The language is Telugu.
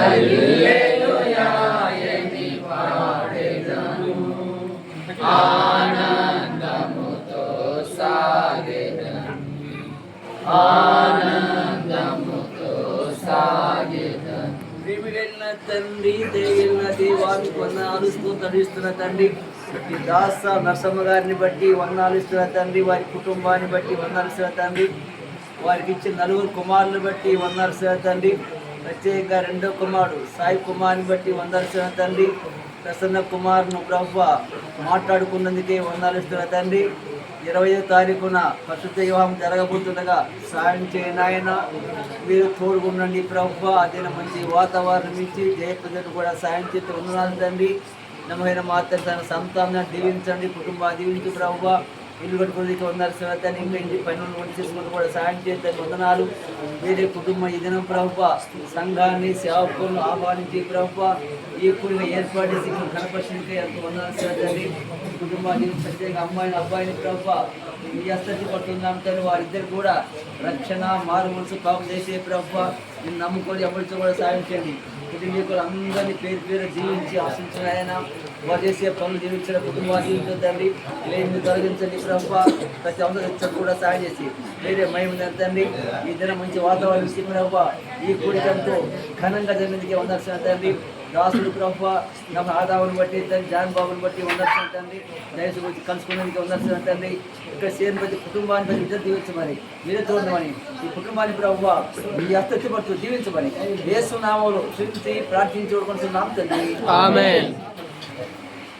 హల్లెలూయా అని పాడెదను, ఆనందముతో సాగెదను, ఆనందముతో సాగెదను. ప్రియమైన తండ్రి, దయగలిగిన దేవానికి వందనాలు స్తోత్రిస్తున్న తండ్రి. ఈ దాస నరసమ్మ గారిని బట్టి వందనాలు ఇస్తున్న తండ్రి, వారి కుటుంబాన్ని బట్టి వందనాలు ఇస్తున్న తండ్రి, వారికి ఇచ్చిన 4 కుమారులను బట్టి వందనాలు ఇస్తున్న తండ్రి. ప్రత్యేకంగా 2వ కుమారుడు సాయి కుమార్ని బట్టి వందనాలు ఇస్తున్న తండ్రి. ప్రసన్న కుమార్ను ప్రభువా మాట్లాడుకున్నందుకే వందనాలు ఇస్తున్న తండ్రి. 20వ తారీఖున పరిశుద్ధ వివాహం జరగబోతుండగా సాయం చేయని ఆయన మీరు తోడుకుండండి ప్రభువా. అదేనా మంచి వాతావరణం ఇచ్చి జయప్రదను కూడా సాయం చేసి వందనాలు తండ్రి. నమ్మకమైన మాత్రం తన సంతానాన్ని దీవించండి, కుటుంబాన్ని దీవించు ప్రభువా. ఇల్లు కట్టుకోవడానికి వందనాలు తండ్రి. ఇంకా ఇంటి పనులు వంటి చేసుకుని కూడా సాయం చేస్తాను వందనాలు. వేరే కుటుంబం ఈ దినం ప్రభువా సంఘాన్ని సేవకులను ఆహ్వానించి ప్రభువా ఈ కూడిన ఏర్పాటు చేసి కనపరిచిందికే ఎంతో వందనాలు తండ్రి. కుటుంబాన్ని ప్రత్యేక అమ్మాయిని అబ్బాయిని ప్రభువా మీ అస్తతి పడుతున్నాం తండ్రి. వారిద్దరు కూడా రక్షణ మారు మనసు పాపం చేసే ప్రభువా నేను నమ్ముకొని ఎవరితో కూడా సాయం చేయండి. కుటుంబీకులు అందరినీ పేరు పేరు జీవించి ఆశించిన ఆయన వారు చేసే పనులు జీవించిన కుటుంబాన్ని జీవించండి. లేని తొలగించండి ప్రభువా. ప్రతి అవసరం కూడా సాయం చేసి వేరే మహిమ తండ్రి. ఈ దినం మంచి వాతావరణం ఇచ్చి ప్రభువా ఈ కూడికంతో ఘనంగా జరిగిందికే వందర్శన తండ్రి. దాసుడు ప్రభువా నాకు ఆదావుని బట్టి తండ్రి, జాన్ బాబుని బట్టి వందర్శన తండ్రి. దయచేసి వచ్చి కలుసుకునేందుకు వందర్శన తండ్రి. ఇక్కడ చేరిన ప్రతి కుటుంబాన్ని ప్రతి ఇద్దరు దీవించమని మీరే చూడమని ఈ కుటుంబాన్ని ప్రభువా మీ అస్తతి పడుతూ దీవించమని యేసు నామములో స్తుతించి ప్రార్థించి చూడుకుంటున్నాం తండ్రి. ఆమేన్.